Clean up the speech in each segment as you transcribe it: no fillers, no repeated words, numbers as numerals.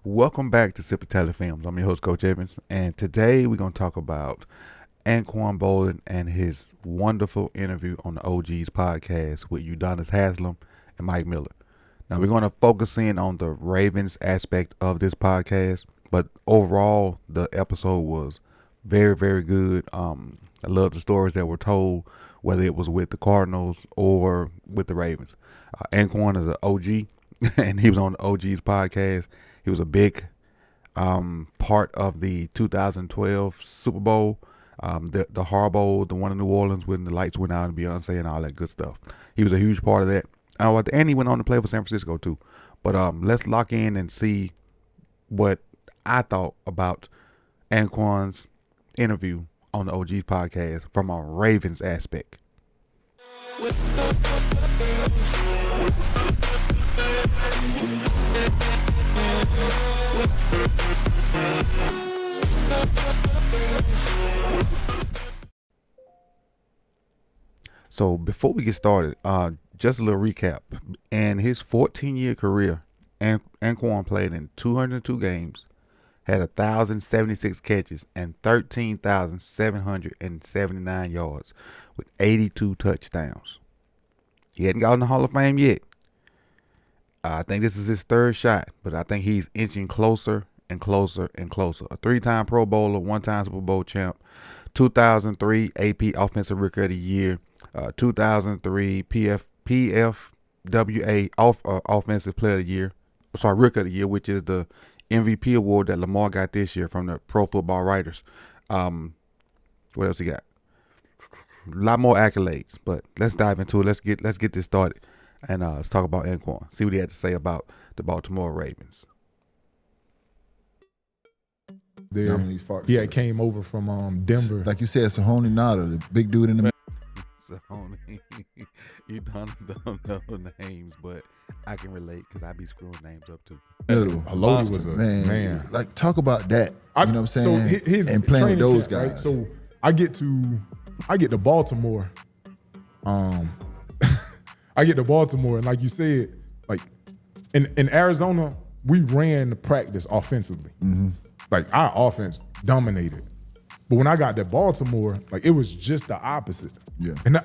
Welcome back to Sip Tally Films. I'm your host, Coach Evans, and today we're going to talk about Anquan Boldin and his wonderful interview on the OGs podcast with Udonis Haslam and Mike Miller. Now, we're going to focus in on the Ravens aspect of this podcast, but overall, the episode was very, very good. I love the stories that were told, whether it was with the Cardinals or with the Ravens. Anquan is an OG, and he was on the OGs podcast. He was a big part of the 2012 Super Bowl, the Hard Bowl, the one in New Orleans when the lights went out and Beyonce and all that good stuff. He was a huge part of that. And he went on to play for San Francisco too. But let's lock in and see what I thought about Anquan's interview on the OGs podcast from a Ravens aspect. So before we get started, just a little recap. In his 14-year career, Anquan played in 202 games, had 1,076 catches, and 13,779 yards with 82 touchdowns. He hadn't gotten the Hall of Fame yet. I think this is his third shot, but I think he's inching closer and closer and closer. A 3-time Pro Bowler, 1-time Super Bowl champ, 2003 AP Offensive Rookie of the Year, 2003 PFWA Offensive Player of the Year, Rookie of the Year, which is the MVP award that Lamar got this year from the Pro Football Writers. What else he got? A lot more accolades, but let's dive into it. Let's get this started, and let's talk about Anquan. See what he had to say about the Baltimore Ravens. There, he came over from Denver. Like you said, Sahoni Nada, the big dude in the Sahoni, you don't know names, but I can relate because I be screwing names up too. Haloti was a man. Like, talk about that. You know what I'm saying? So his and playing with those camp, guys. Right? So I get to Baltimore. I get to Baltimore, and like you said, like in Arizona, we ran the practice offensively. Mm-hmm. Like our offense dominated. But when I got to Baltimore, like it was just the opposite. Yeah. And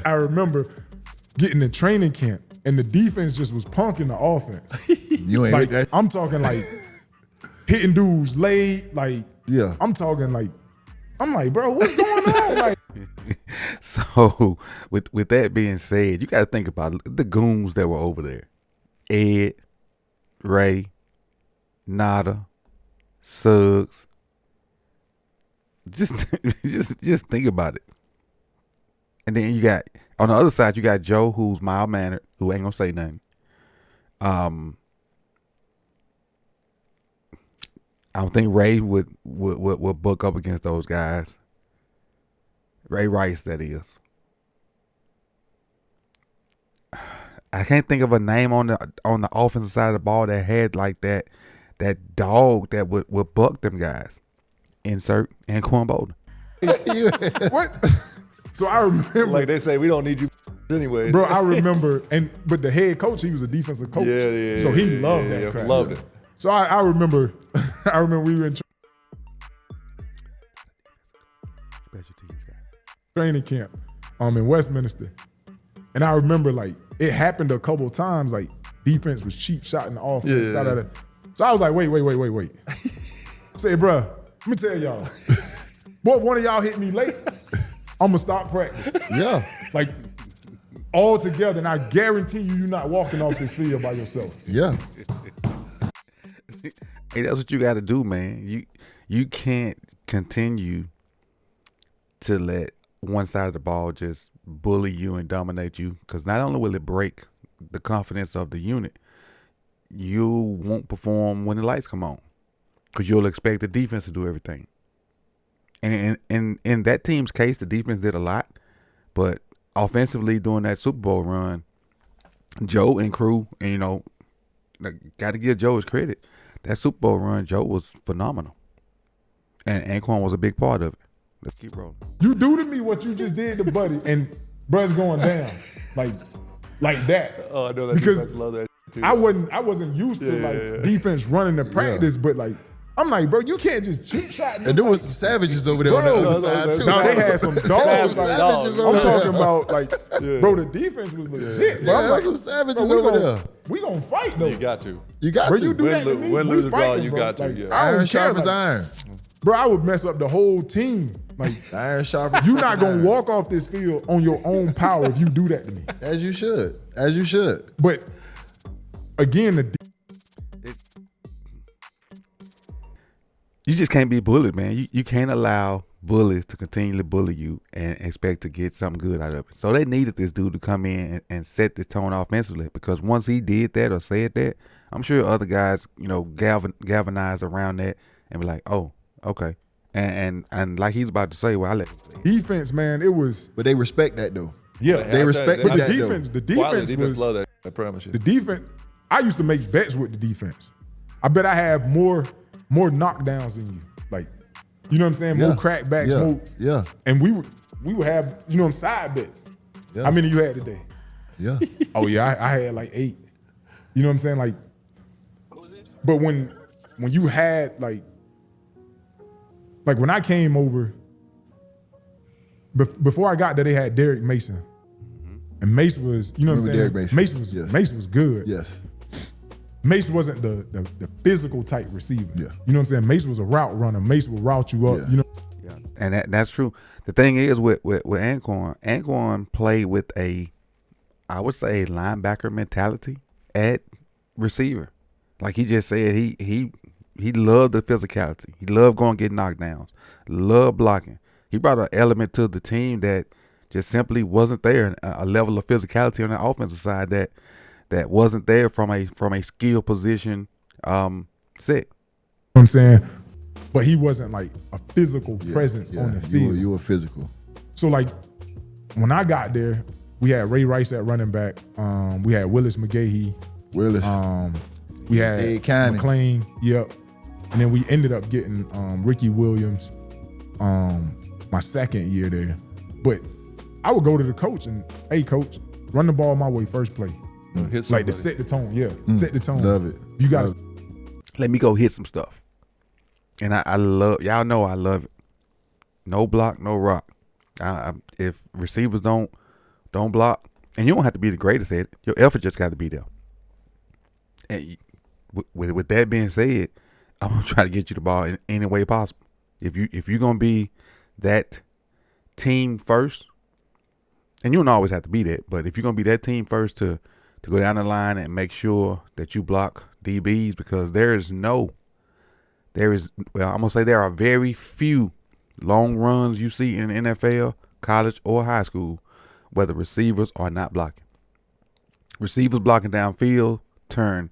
I remember getting to training camp, and the defense just was punking the offense. You ain't like that. I'm talking like hitting dudes late. Like Yeah. I'm like, bro, what's going on? Like, So with that being said, you got to think about the goons that were over there: Ed, Ray, Nada, Suggs. Just think about it. And then you got on the other side, you got Joe, who's mild mannered, who ain't gonna say nothing. I don't think Ray would buck up against those guys. Ray Rice, that is. I can't think of a name on the offensive side of the ball that had like that dog that would buck them guys. Insert Anquan Boldin. what? So I remember, like they say, we don't need you anyway. bro. I remember, but the head coach, he was a defensive coach, so he loved that crap. Loved it. So I remember, we were in Special teams guy. training camp, in Westminster, and I remember like it happened a couple of times. Like defense was cheap shot in the offense. Yeah. So I was like, wait. I said, bro, let me tell y'all, boy, if one of y'all hit me late, I'm gonna stop practice. Yeah. Like all together, and I guarantee you're not walking off this field by yourself. Yeah. Hey, that's what you got to do, man. You can't continue to let one side of the ball just bully you and dominate you, because not only will it break the confidence of the unit, you won't perform when the lights come on, because you'll expect the defense to do everything. And in that team's case, the defense did a lot, but offensively during that Super Bowl run, Joe and crew, and got to give Joe his credit. That Super Bowl run, Joe was phenomenal, and Anquan was a big part of it. Let's keep rolling. You do to me what you just did to Buddy, and bruh's going down like that. Oh, I know that because defense love that. I wasn't used to defense running the practice, but like I'm like, bro, you can't just cheap shot. And there was some savages over there on the other side too. No, they had some dogs. Like, savages over I'm there. talking about like, bro, the defense was legit. Bro. Yeah, I'm there like, was some savages bro, over there. We gonna fight though. You got to. You got Bro, to. you do that to me, Win, we lose, or draw, fighting, you bro. got to. Like, Yeah. I don't Iron care, sharp as like, iron. Bro, I would mess up the whole team. Like, Iron sharp as you're not gonna iron. walk off this field on your own power if you do that to me. As you should. As you should. But again, You just can't be bullied, man. You can't allow bullies to continually bully you and expect to get something good out of it. So they needed this dude to come in and set this tone offensively, because once he did that or said that, I'm sure other guys, galvanized around that and be like, oh, okay. And like he's about to say, well, I let him say it. defense, man, it was But they respect that though. yeah. They respect But the that defense, though. the defense was love that. I promise you. the defense. I used to make bets with the defense. I bet I have more knockdowns than you. Like, you know what I'm saying? More crackbacks, Yeah. more. Yeah. And we would have, side bets. Yeah. How many you had today? Yeah. Oh yeah, I had like 8. You know what I'm saying? Like, but when you had like when I came over, before I got there, they had Derek Mason, and Mace was, you know what I'm saying? Remember Derek Mason? Yes. Yes. Mace was good. Yes. Mace wasn't the physical type receiver. Yeah. You know what I'm saying? Mace was a route runner. Mace would route you up. Yeah. You know. Yeah, and that's true. The thing is with Anquan played with I would say linebacker mentality at receiver. Like he just said, he loved the physicality. He loved going get knockdowns. Loved blocking. He brought an element to the team that just simply wasn't there. A level of physicality on the offensive side that wasn't there from a skill position set. You know what I'm saying? But he wasn't like a physical presence on the field. You were physical. So like when I got there, we had Ray Rice at running back. We had Willis McGahee. Willis. We had Ed Cannon. McLean. Yep. And then we ended up getting Ricky Williams my second year there. But I would go to the coach and, hey, coach, run the ball my way first play. Like to set the tone. Yeah, set the tone. Love it. You got Love to. Let me go hit some stuff. And I love, y'all know I love it. No block, no rock. If receivers don't block, and you don't have to be the greatest at it, your effort just got to be there. And with that being said, I'm gonna try to get you the ball in any way possible. If you're gonna be that team first, and you don't always have to be that, but if you're gonna be that team first to go down the line and make sure that you block DBs, because there are very few long runs you see in the NFL, college, or high school where the receivers are not blocking. Receivers blocking downfield turn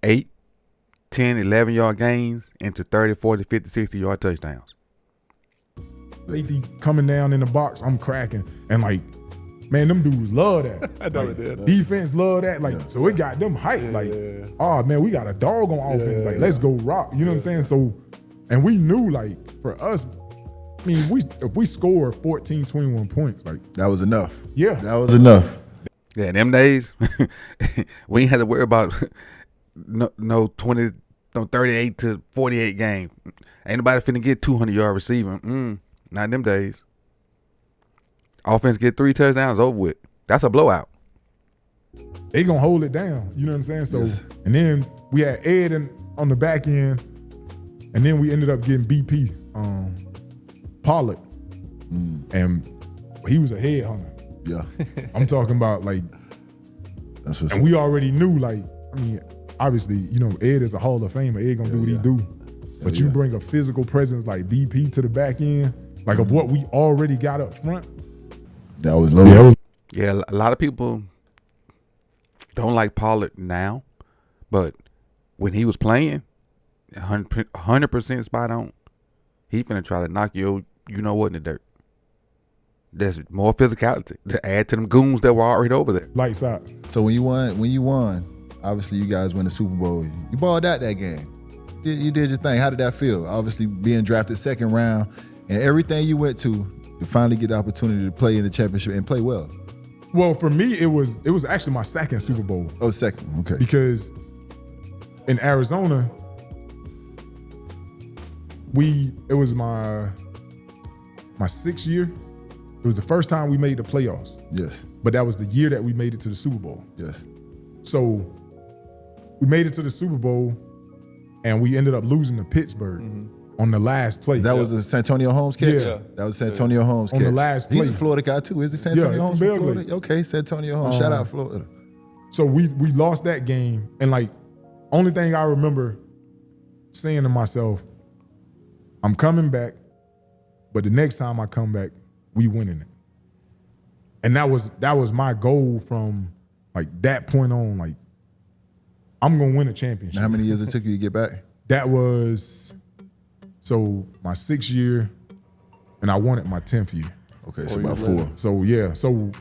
8, 10, 11-yard gains into 30, 40, 50, 60-yard touchdowns. Safety coming down in the box, I'm cracking. And like, man, them dudes love that. I know Like, they did. defense love that. Like, so it got them hyped. Oh man, we got a dog on offense. Like, let's go rock. You know what I'm saying? So, and we knew, like, for us, I mean, if we score 14, 21 points, like, That was enough. yeah. That was enough. Yeah, in them days, we ain't had to worry about no 38 to 48 game. Ain't nobody finna get 200-yard receiving. Not in them days. Offense get 3 touchdowns over with. That's a blowout. They gonna hold it down. You know what I'm saying? So, Yes. and then we had Ed on the back end, and then we ended up getting BP, Pollard, and he was a headhunter. Yeah. I'm talking about like, That's what's and we already knew, like, I mean, obviously, Ed is a Hall of Famer. Ed gonna do what he do. But you bring a physical presence like BP to the back end, like of what we already got up front. That was low. Yeah, a lot of people don't like Pollard now, but when he was playing, 100% spot on. He finna try to knock you know what in the dirt. There's more physicality to add to them goons that were already over there. Lights out. So when you won, obviously you guys win the Super Bowl. You balled out that game. You did your thing. How did that feel? Obviously being drafted second round and everything you went to finally get the opportunity to play in the championship and play well. Well, for me, it was actually my second Super Bowl. Oh, second. Okay. Because in Arizona, it was my 6th year. It was the first time we made the playoffs. Yes. But that was the year that we made it to the Super Bowl. Yes. So we made it to the Super Bowl, and we ended up losing to Pittsburgh on the last play. That was the Santonio Holmes catch? Yeah. That was Santonio Holmes On catch. the last He's play. a Florida guy too, is he? Santonio Holmes from from Belgrade. Florida? Okay, Santonio Holmes. Shout out Florida. So we lost that game, and like, only thing I remember saying to myself, I'm coming back, but the next time I come back, we winning it. And that was my goal from like that point on. Like, I'm gonna win a championship. Now, how many years it took you to get back? That was my 6th year, and I won it my 10th year. Okay, so about 4. So yeah, the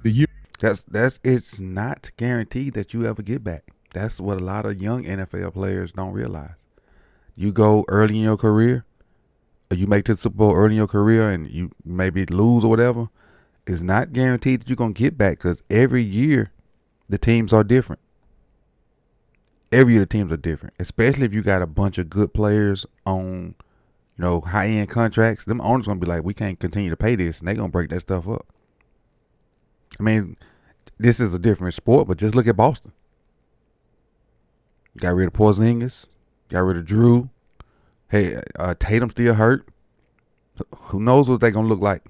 year. It's not guaranteed that you ever get back. That's what a lot of young NFL players don't realize. You go early in your career, or you make it to the Super Bowl early in your career, and you maybe lose or whatever. It's not guaranteed that you're gonna get back, because every year the teams are different. Every year the teams are different, especially if you got a bunch of good players on, high-end contracts. Them owners gonna be like, we can't continue to pay this, and they're gonna break that stuff up. I mean, this is a different sport, but just look at Boston. Got rid of Porzingis, got rid of Drew. Hey, Tatum still hurt. Who knows what they're gonna look like